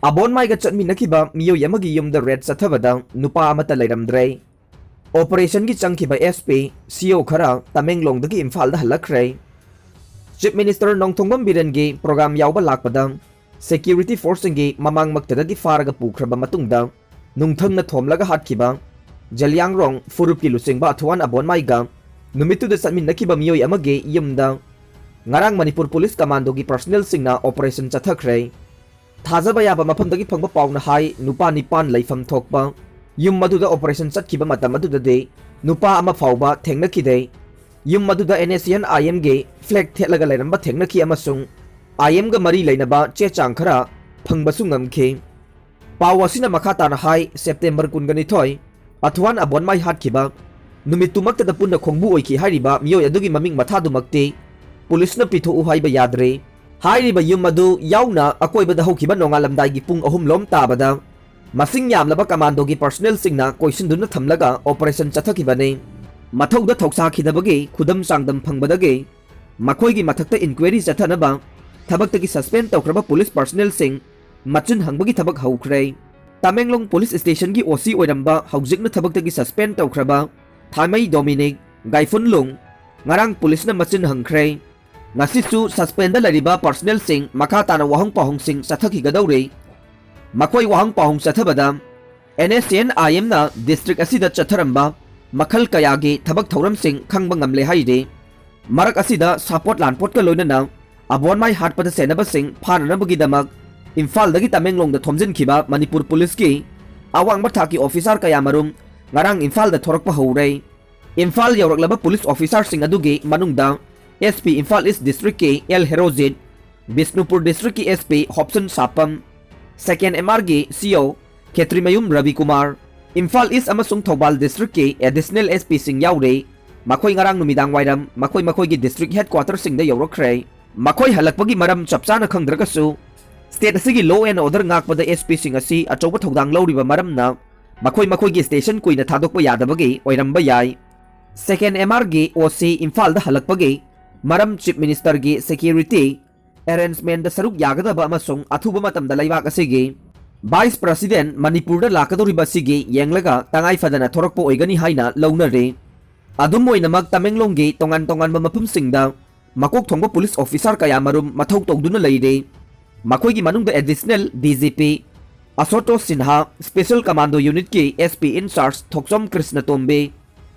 Abonmai ga Chatminakhiba Meeoi Amagi Yumda red Chathabada Nupa Amatta Leiramdre Operation gi changkhiba SP CO khara Tamenglong dagi Imphal da halakre Chief Minister Nongthongbam Birengi program yawba lakpada Security Force ngi mamang magtadagi faraga pukraba matungda nungthangna thomlaga hatkhiba Jalyangrong Furupki lusingba athuan Abonmai ga numitu da Chatminakhiba Meeoi Amagi Yumda ngarang Manipur Police Commando gi personnel singna operation chathakre Thazaba yaba mafamdagi phangba pauna hai nupa nipan leifam thokpa yum maduda operation chatkhiba matam maduda de nupa ama phauba thengnakide yum maduda NSN IM ge flag thelaga leiramba thengnaki amasung IM ga mari leinaba che chang khara phangbasu ngamkhe pawasina makata na hai September kungani thoi athuan Abonmai hatkhiba numitumakta da punna khongbu oiki hairiba Meeoi adugi maming mathadumakte police na pitho uhaiba yadre Hairiba yumadu yauna akoibada hokiba nongalamdai gi pung ahum lom tabada masing yamlaba commando gi personnel singna koisinduna thamlaga operation chathakibane mathauda thoksakhidabagi khudam sangdam phangbadage makhoi gi mathakta inquiry chathanaba thabakta gi suspend tawkraba police personnel sing machin hangbagi thabak haukre Tamenglong police station gi OC oiramba haujikna thabakta gi suspend tawkraba Thamai Dominic Gaifunlung ngarang police na machin hangkre Ngasisu suspenda lariba personnel sing makata na wahang pahong sing sathaki gadawre makoy wahang pahong Chathabada NSN IM na district asida chatharamba makhal kayagi thabak thauram sing khangba ngamle haide marak asida support lanpot ka loinana Abonmai hatpada senaba sing phananabagi damak Imphal dagi Tamenglong da thomjin khiba Manipur Police ki awang bathaki officer kayamarum ngarang Imphal da thorakpa hore Imphal yawraklaba police officer sing adugi manungda SP Imphal East District ke L Herozid, Bisnupur District ki SP Hobson Sapam, Second MRG CO Ketrimayum Ravi Kumar, Imphal East amasung Thobal District ke Additional SP sing yawre, makoy ngarang numidang wairam, makoy gi district headquarters sing da yawrokre, makoy halakpagi maram chapsana khangdrakasu, state asigi law and order ngakpada SP sing asi achoba thodang lawriba maram na, makoy gi station kuina thadokpa yadabagi oiramba yai. Second MRG OC Imphal da halakpagi Maram Chief Minister gi security arrangement da saruk yagadaba amasung athuba matam da laibak asigi Vice President Manipur da lakadoriba sige yenglaga tangai fadana thorakpo oigani haina launare adum oinamak Tamenglong gi tongan mapum singda makok thongba police officer kaya marum mathau togduna leire makoi gi manung da additional DGP Asoto Sinha Special Commando Unit ki SP in charge Thoksom Krishna Tombe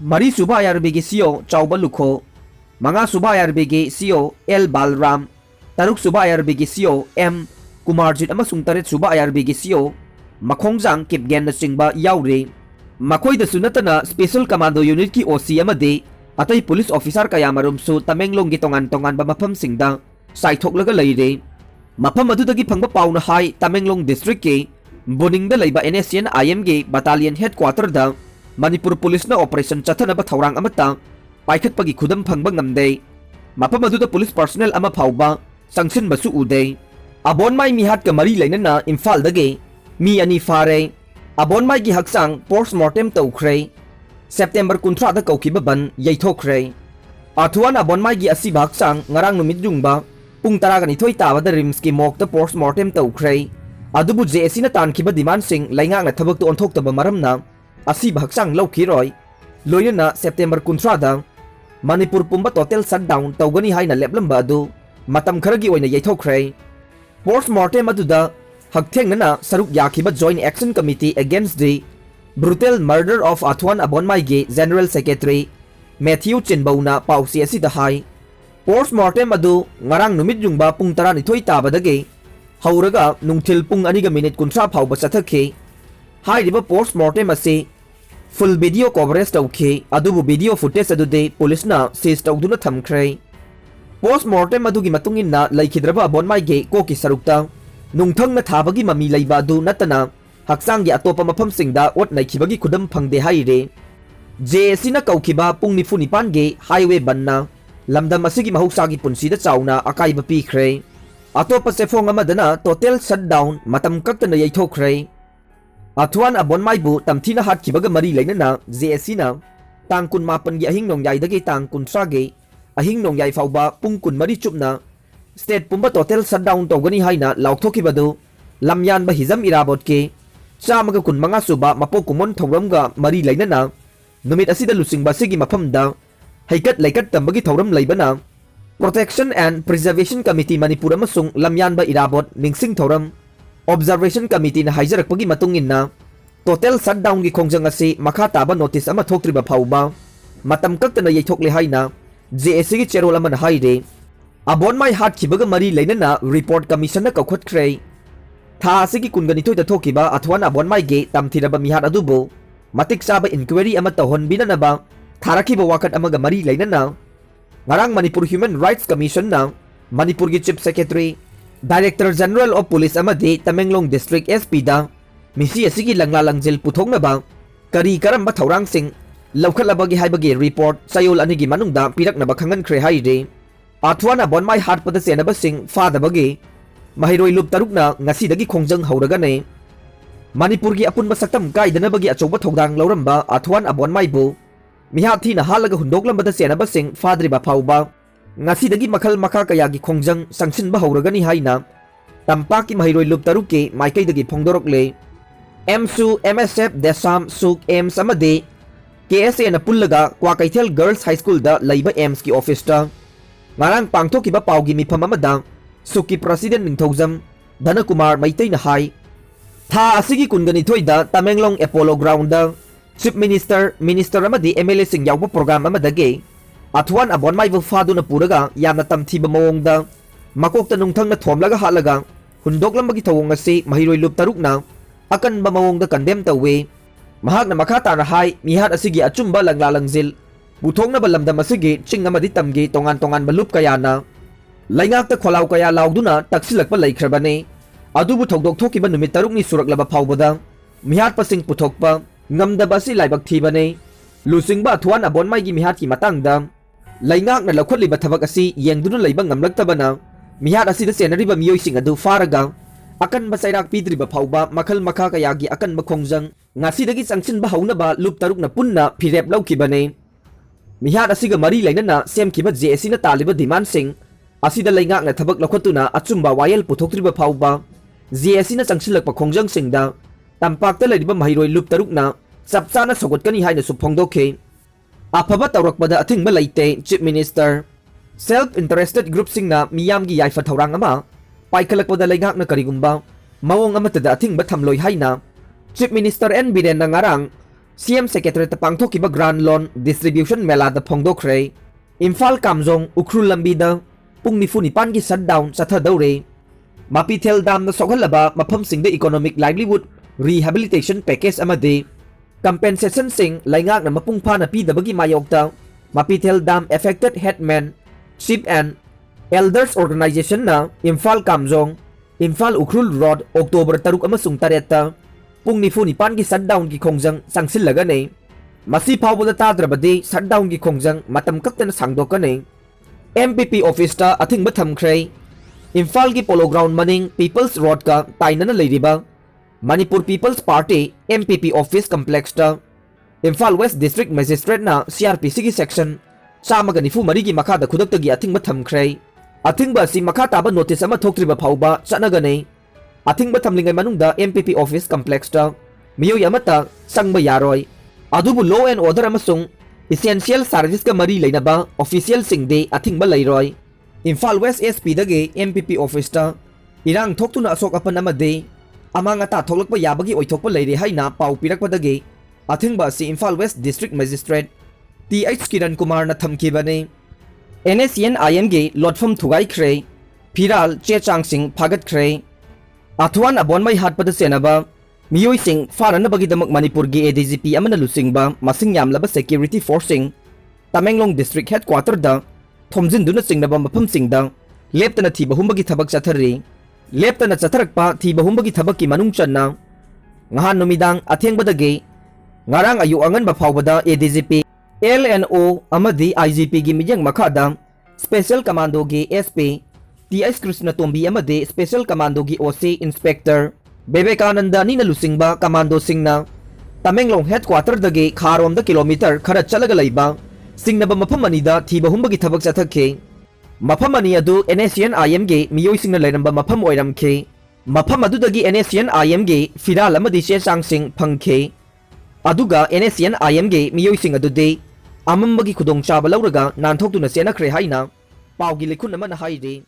Mari Suba IRB gi CO Chauba Lukho Manga Suba IRB gi CO L Balram Taruk Suba IRB gi CO M Kumarjit amasung taret Suba IRB gi CO Makhongjang Kipgen na singba yawre Makoy da sunatana Special Commando Unit ki OC amade atay police officer kaya marum su Tamenglong gi tongan ba mapam singda saithok laga leire mapam adudagi phangba pauna hai Tamenglong District ki Boning da leiba NSN IM gi battalion headquarter da Manipur Police na operation chathanaba thawrang amata paikhatpagi khudam phangba ngamde mapam aduda police personnel ama phauba sangsin basu ude Abonmai mihat ka mari lainana Imphal dage mi ani fare Abonmai gi haksang postmortem tawkhre September 13 da kaukiba ban yaithokre athuan Abonmai gi asiba haksang ngarang numit jungba pung 12 tabada rims ki mok da postmortem tawkhre adubu JSC na tankiba demand sing lainga nga thabak to onthok taba maramna asiba haksang lawkhiroi loyana September 13 da Manipur pumba total shutdown tawgani haina leplamba adu matam kharagi oina yaithokre postmortem aduda hakthengna saruk yakhiba joint action committee against the brutal murder of Athuan Abonmai gi general secretary Matthew Chinbauna pausi asida hai postmortem adu ngarang numit jungba pung 12 tabadage hauraga nungthil pung 2 minute 30 phauba chathakhe hairiba postmortem ase full video coverage tawkhe adubu video footage adude police na seize tawduna thamkhre postmortem adugi matungin na laikhidraba Abonmai ge koki sarukta nungthang na thabagi mami leiba adu natana haksang gi atopa mafam singda ot naikhibagi khudam phangde haire JSC na kaukhiba pung nifu nipan ge highway banna lamdam asigi mahuksa gi punsida chauna akaiba pikhre atopa sefong amadana total shutdown matam kaktana yaithokre Athuan Abonmai bu tamthina hatkibaga mari lainana JSC na tang kun mapan gi ahing nongyai dagi tang kun ge ahing nongyai fauba pung kun mari chupna state pumba total shutdown tawgani haina lauktokibadu lamyan ba hizam irabot ke chamaga kun manga suba mapok kumon thoram ga mari lainana numit asida lusing ba sigi mafam da haikat laikat tambagi thoram laibana Protection and Preservation Committee Manipur amasung lamyan ba irabot ningsing thoram Observation Committee na haijarakpagi matungin na total shutdown gi khongjang asi makha taba notice ama thoktriba phauba matam kaktana yaithokle haina JSC gi cherol ama haire Abonmai hat khibaga mari lainana report commission na kaukhot khrei tha asigi kungani thoida thokiba athwan Abonmai ge tamthiraba mihat adubo matik saba inquiry ama tahon binanaba tharakiba wakat amaga mari lainana ngarang Manipur Human Rights Commission na Manipur gi Chief Secretary Director General of Police amadi Tamenglong District SP da misi asigi langlalangjil puthongna ba kari karamba thaurang sing lawkhalabagi haibagi report sayol anigi manungda pirakna ba khangan khre haire athwana Abonmai hat pada senaba sing fadabagi mahiroi lup tarukna ngasi dagi khongjang hauraga ne Manipur gi apun basaktam kaidana bagi achoba thogdang lauramba athwan Abonmai bu mihathi na halaga hundoklambada senaba sing fadriba phauba ngasi dagi makhal makha kaya gi khongjang sangsin ba hauraga ni haina tampaki mahiroi lup taruke maikai dagi phongdorokle MSU MSF Desam Suk Ems amadi KSA na pullaga Kwakaithel Girls High School da laiba Ems ki office ta ngarang pangthokiba paugi mifam amada Suki President Ningthojam Dhana Kumar Maitai na hai tha asigi kungani thoida Tamenglong Apollo Ground da Chief Minister amadi MLA sing yawpa program amadage athwan Abonmai bu fadu na puraga yamna tamthiba mawongda makokta nungthang na thomlaga halaga hundoklambagi thawong asi mahiroi lup tarukna akan ba mawongda condemn tawe mahak na makha tana hai mihat asigi achumba langlalangjil buthongna balamdam asigi ching amadi tamgi tongan balup kaya na laingak ta kholaw kaya lawduna taksilakpa laikhrabane adubu thogdok thokiba numit tarukni suraklaba phawbada mihat pasing puthokpa ngamdaba si laibak thibane lusingba athwan Abonmai gi mihat ki matangda laingak na lakhotliba thabak asi yengduna leiba ngamlaktabana mihat asida senariba mioi sing adu faraga akan basairak pidriba phauba makhal makha kaya gi akan makhongjang ngasi dagi changchin ba hauna ba lup taruk na punna phirep laukibane mihat asiga mari lainana semkiba JSC na taliba demand sing asida laingak na thabak lakhotuna achumba wayel puthoktriba phauba JSC na changchilak pa khongjang singda tampakta lariba mahiroi lup taruk na chapchana sogotkani haina suphongdokhe afaba tawrakpada athingba laite Chief Minister self interested group singna miyamgi yaifa thaurang ama paikhalakpada laingak na karigumba mawong amatada athingba thamloi haina Chief Minister N Biren na ngarang CM Secretary ta pangthokiba Grand Loan Distribution Mela da phongdokre Imphal Kamjong Ukhrul lambi da pung nifu nipan gi shutdown chathadaure Mapithel dam na soghalaba mafam singda economic livelihood rehabilitation package amadi compensation sing laingak na mapung phana pidabagi mayokta Mapithel dam affected headmen chief and elders organization na Imphal Kamjong Imphal Ukhrul Road October 3 amasung 8 pung nifu nipan gi shutdown gi khongjang sangsillaga ne masi phawbada tadrabadi shutdown gi khongjang matam kaktana sangdokane MPP office ta athingba thamkhrei Imphal gi Polo Ground maning People's Road ka tainana leiriba Manipur People's Party MPP office complex ta Imphal West District Magistrate na CRPC gi section chamaga nifu mari gi makha da khudakta gi athingba thamkhrei athingba si makha taba notice ama thoktriba phauba chanaga ne athingba thamlingai manungda MPP office complex ta Meeoi Amatta sangba yaroi adubu law and order amasung essential service ka mari leinaba official singde athingba leiroi Imphal West SP dage MPP office ta irang thoktuna asok apan amade amanga ta tholakpa yabagi oithokpa leire haina pau pirakpadage athingba si Imphal West District Magistrate TH Kiran Kumar na thamkibane NSN IM ge lotfam thugai khre phiral che changsing phagat khre athwan Abonmai hatpada senaba Meeoi sing farana bagi damak Manipur gi ADGP amana lusingba masing yamlaba security forcing Tamenglong District Headquarter da thomjin duna singnaba mafam singda leptana thiba humbagi thabak chathari leptana chatharakpa thiba humbagi thabak ki manung channa ngahan numidang athengbadage ngarang ayu angan ba phawbada ADGP LNO amadi IGP gi mijang makhada Special Commando gi SP TS Krishna Tombi amadi Special Commando gi OC Inspector Bebekananda ni nalusingba Commando singna Tamenglong Headquarter dage kharom da kilometer khara chalaga laiba singnaba mafam anida thiba humbagi thabak chathakhe mafam ani adu NSN IM ge Meeoi singna leiramba mafam oiramkhe Mafam adudagi NSCN IM ge firal amadi che changsing phangkhe aduga NSCN IM ge miyoi sing adude amambagi khudong chaba lauraga nanthok tuna sena khre haina pawgi likhun amana haire